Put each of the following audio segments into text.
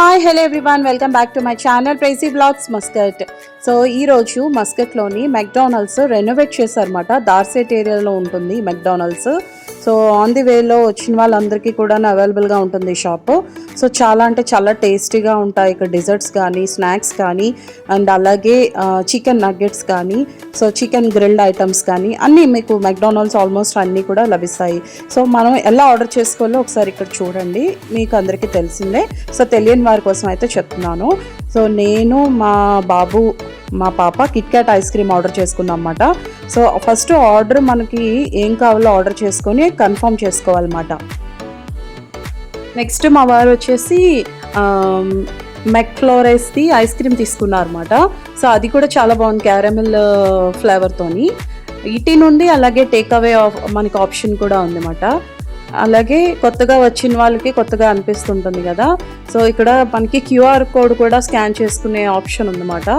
Hi hello everyone, welcome back to my channel prizy blogs Muscat. సో ఈరోజు మస్కట్లోని McDonald's renovate చేశారన్నమాట. దార్సెట్ ఏరియాలో ఉంటుంది మెక్డానల్డ్స్. సో ఆన్ ది వేలో వచ్చిన వాళ్ళందరికీ కూడా అవైలబుల్గా ఉంటుంది షాపు. సో చాలా అంటే చాలా టేస్టీగా ఉంటాయి ఇక్కడ డిజర్ట్స్ కానీ స్నాక్స్ కానీ అండ్ అలాగే చికెన్ నగ్గెట్స్ కానీ సో చికెన్ గ్రిల్డ్ ఐటమ్స్ కానీ అన్నీ మీకు మెక్డానల్డ్స్ ఆల్మోస్ట్ అన్నీ కూడా లభిస్తాయి. సో మనం ఎలా ఆర్డర్ చేసుకోవాలో ఒకసారి ఇక్కడ చూడండి, మీకు అందరికీ తెలిసిందే. సో తెలియని వారి కోసం అయితే చెప్తున్నాను. సో నేను మా బాబు మా పాప Kit Kat ice cream order చేసుకున్నాం అన్నమాట. సో ఫస్ట్ ఆర్డర్ మనకి ఏం కావాలో ఆర్డర్ చేసుకొని కన్ఫర్మ్ చేసుకోవాలన్నమాట. నెక్స్ట్ మా వారు వచ్చేసి మెక్ఫ్లోరైస్ది ఐస్ క్రీమ్ తీసుకున్నారన్నమాట. సో అది కూడా చాలా బాగుంది, క్యారమెల్ ఫ్లేవర్తోని. ఇటీ నుండి అలాగే టేక్ అవే మనకి ఆప్షన్ కూడా ఉందన్నమాట. అలాగే కొత్తగా వచ్చిన వాళ్ళకి కొత్తగా అనిపిస్తుంటుంది కదా. సో ఇక్కడ మనకి క్యూఆర్ కోడ్ కూడా స్కాన్ చేసుకునే ఆప్షన్ ఉందన్నమాట.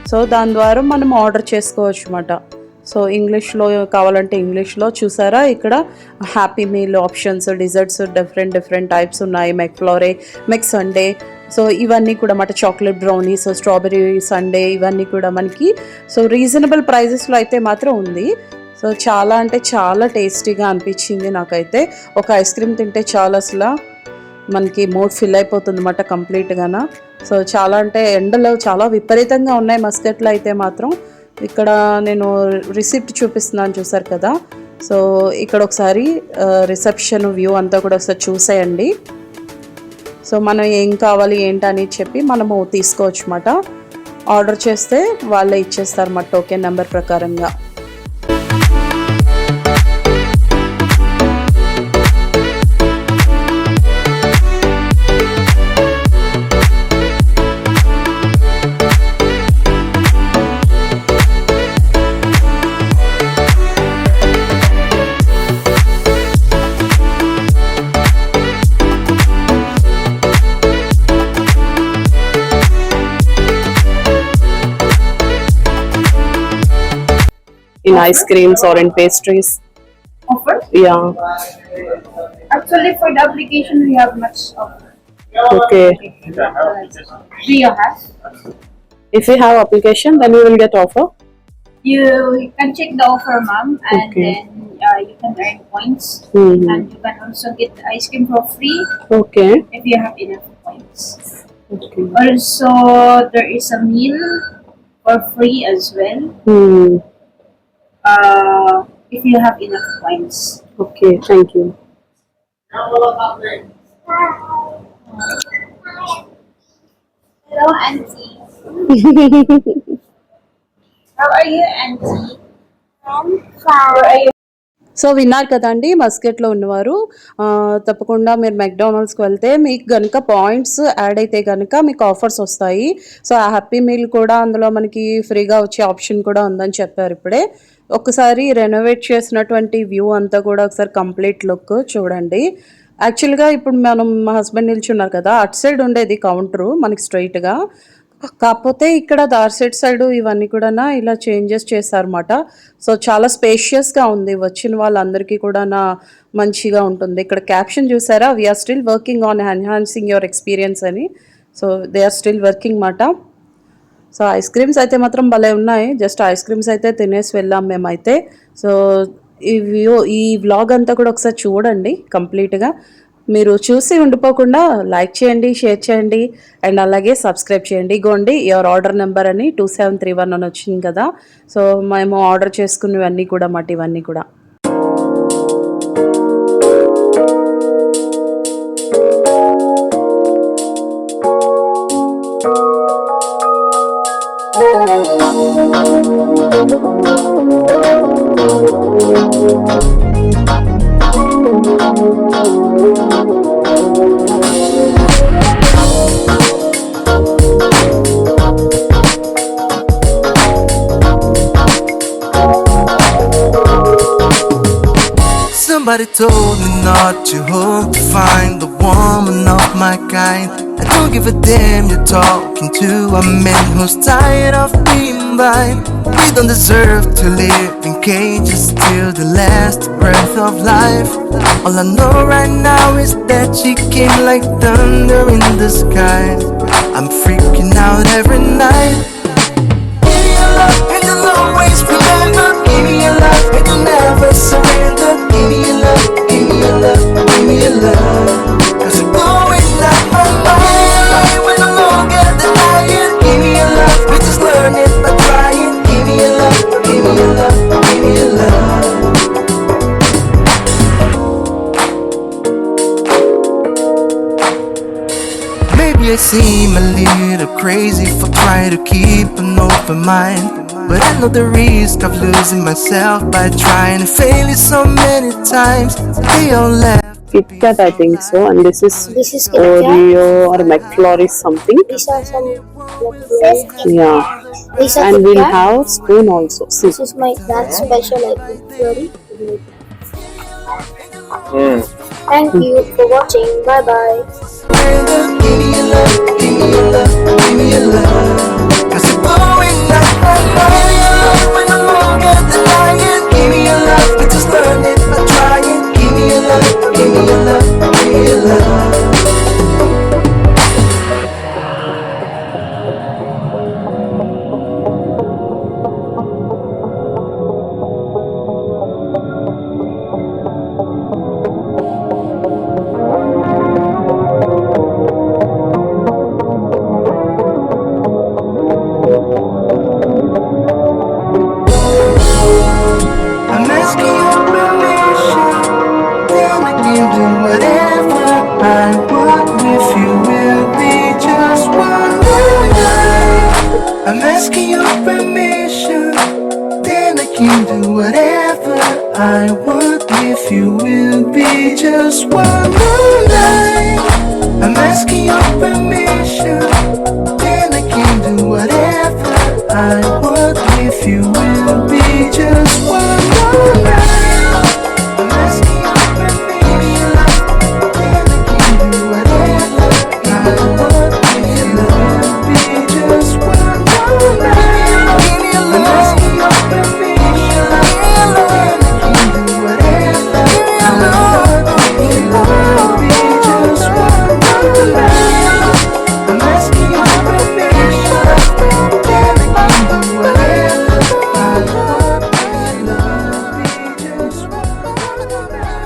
సో దాని ద్వారా మనం ఆర్డర్ చేసుకోవచ్చు అన్నమాట. సో ఇంగ్లీష్లో కావాలంటే ఇంగ్లీష్లో చూసారా, ఇక్కడ happy meal options, desserts different types ఉన్నాయి. మెక్ఫ్లోరే, మెక్ సండే, సో ఇవన్నీ కూడా మాట చాక్లెట్ బ్రౌనీస్, స్ట్రాబెరీ సండే ఇవన్నీ కూడా మనకి సో రీజనబుల్ ప్రైజెస్లో అయితే మాత్రం ఉంది. సో చాలా అంటే చాలా టేస్టీగా అనిపించింది నాకైతే. ఒక ఐస్ క్రీమ్ తింటే చాలా అసలు మనకి మూడ్ ఫిల్ అయిపోతుంది అన్నమాట కంప్లీట్గానా. సో చాలా అంటే ఎండలో చాలా విపరీతంగా ఉన్నాయి మస్కట్లో అయితే మాత్రం. ఇక్కడ నేను రిసిప్ట్ చూపిస్తున్నాను చూసారు కదా. సో ఇక్కడ ఒకసారి రిసెప్షన్ వ్యూ అంతా కూడా ఒకసారి చూసేయండి. సో మనం ఏం కావాలి ఏంటని చెప్పి మనము తీసుకోవచ్చు అన్నమాట. ఆర్డర్ చేస్తే వాళ్ళే ఇచ్చేస్తారు అన్నమాట టోకెన్ నెంబర్ ప్రకారంగా. In ice creams or in pastries. Offers? Yeah. Actually, for the application, we have much offer. Okay. Do you have? If you have application, then you will get offer. You can check the offer, ma'am, and Okay. then you can earn points, Mm-hmm. and you can also get the ice cream for free Okay. if you have enough points. Okay. Also, there is a meal for free as well. Hmm. If you have enough points. Okay. Thank you. Hello, auntie. How are you, auntie? I'm fine. Where are you? So విన్నారు కదండి, మస్కట్లో ఉన్నవారు తప్పకుండా మీరు మెక్డానల్డ్స్కి వెళ్తే మీకు కనుక points add అయితే కనుక మీకు ఆఫర్స్ వస్తాయి. సో ఆ హ్యాపీ మీల్ కూడా అందులో మనకి ఫ్రీగా వచ్చే ఆప్షన్ కూడా ఉందని చెప్పారు ఇప్పుడే. ఒకసారి రెనోవేట్ చేసినటువంటి వ్యూ అంతా కూడా ఒకసారి కంప్లీట్ లుక్ చూడండి. యాక్చువల్గా ఇప్పుడు మనం మా హస్బెండ్ నిల్చున్నారు కదా, అటు సైడ్ ఉండేది కౌంటరు మనకి స్ట్రైట్గా. కాకపోతే ఇక్కడ దార్సెట్ సైడ్ ఇవన్నీ కూడా ఇలా చేంజెస్ చేశారన్నమాట. సో చాలా స్పేషియస్గా ఉంది, వచ్చిన వాళ్ళందరికీ కూడా మంచిగా ఉంటుంది. ఇక్కడ క్యాప్షన్ చూసారా, we are still working on enhancing your experience అని. So they are still working మాట. సో ఐస్ క్రీమ్స్ అయితే మాత్రం భలే ఉన్నాయి. జస్ట్ ఐస్ క్రీమ్స్ అయితే తినేసి వెళ్ళాం మేమైతే. సో ఈ వ్లాగ్ అంతా కూడా ఒకసారి చూడండి కంప్లీట్గా. మీరు చూసి ఉండిపోకుండా లైక్ చేయండి, షేర్ చేయండి అండ్ అలాగే సబ్స్క్రైబ్ చేయండి. ఇగోండి యువర్ ఆర్డర్ నెంబర్ అని 2731 అని వచ్చింది కదా. సో మేము ఆర్డర్ చేసుకునేవన్నీ కూడా మాట ఇవన్నీ కూడా. Somebody told me not to hope to find the woman of my kind. I don't give a damn you're talking to a man who's tired of being blind. We don't deserve to live in cages till the last breath of life. All I know right now is that she came like thunder in the sky. I'm freaking out every night. Give me your love and you'll always remember. Give me your love and you'll never surrender. Give me your love, give me your love, give me your love. Cause you're going out my mind when I'm longer than lying. Give me your love, we just learn it by trying. Give me your love, give me your love, give me your love. Maybe I seem a little crazy for trying to keep an open mind, but I know the risk of losing myself by trying to fail it so many times. They all left. Kit Kat, I think so. And this is This is Kit Kat. Oreo or McFlurry something. These are some like Yeah. these are And Kit we'll Kat. have spoon also. See. This is my dad's special like theory. Thank you for watching. Bye bye. Give me your love, give me your love, give me your love. Cause you're going out my mind when I'm longer than lying. Give me your love, we just learn it by trying. Give me your love, give me your love, give me your love. I'm asking your permission, then I can do whatever I want with you. Will be just one more night. I'm asking your permission, then I can do whatever I want with you. Will be just one more night. I'm asking your permission, then I can do whatever I want with you. Will be just one more night. I'm asking your permission, then I can do whatever I want with you. Will be just one more night. I'm asking your permission, then I can do whatever I want with you. Will be just one more night. I'm asking your permission, then I can do whatever I want with you. Will be just one more night.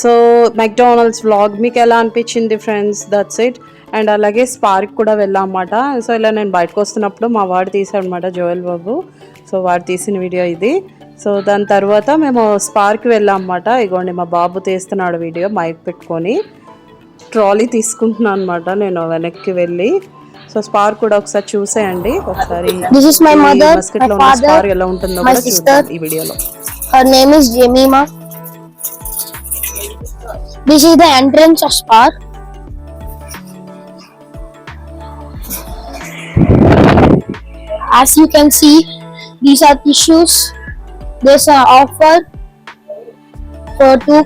So McDonald's vlog మీకు ఎలా అనిపించింది friends? That's it. And అలాగే spark కూడా వెళ్ళాం అన్నమాట. So ఇలా నేను బయటకు వస్తున్నప్పుడు మా వాడు తీసాడు అనమాట, జోయల్ బాబు. సో వాడు తీసిన వీడియో ఇది. సో దాని తర్వాత మేము స్పార్క్ వెళ్ళాం అన్నమాట. ఇగోండి మా బాబు తీస్తున్నాడు వీడియో మైక్ పెట్టుకొని. ట్రాలీ తీసుకుంటున్నాను అనమాట నేను వెనక్కి వెళ్ళి. సో స్పార్క్ కూడా ఒకసారి చూసేయండి. ఒకసారి This is my mother, mascot లో my ఉన్న father, స్పార్క్ ఎలా ఉంటుందో my కూడా sister. చూద్దాం ఈ వీడియోలో. Her name is Jemima. This is the entrance of Spark. As you can see, these are tissues. There's an offer for 2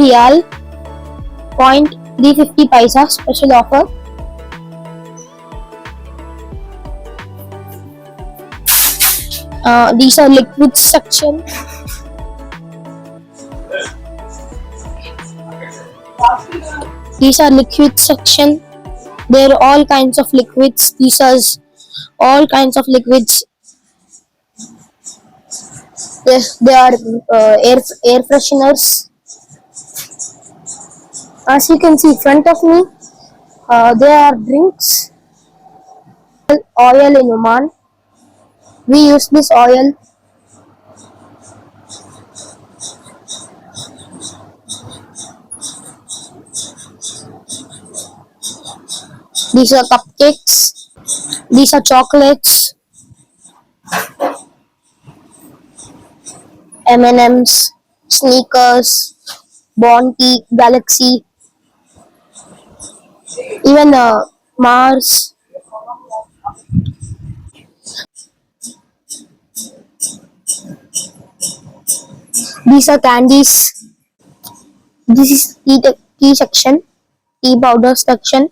real point 350 paisa special offer. These are liquid section. These are liquid section. There are all kinds of liquids. These are all kinds of liquids. They are air fresheners. As you can see in front of me, there are drinks. Oil in Oman. We use this oil. These are cupcakes. These are chocolates. M&Ms, Snickers, Bounty, Galaxy, even Mars. These are candies. This is tea section, tea powder section.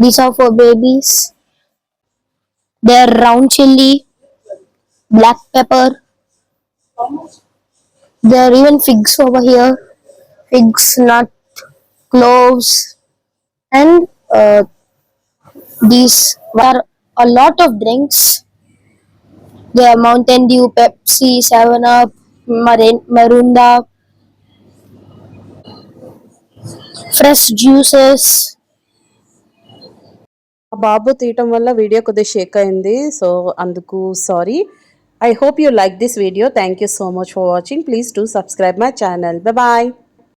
These are for babies. They are round chili, black pepper. There are even figs over here. Figs, nut, cloves, and these are a lot of drinks. There are Mountain Dew, Pepsi, 7-Up, Marunda, fresh juices. ఆ బాబు తీయటం వల్ల video కొద్దిగా షేక్ అయింది, so అందుకు sorry. I hope you like this video. Thank you so much for watching. Please do subscribe my channel. Bye bye.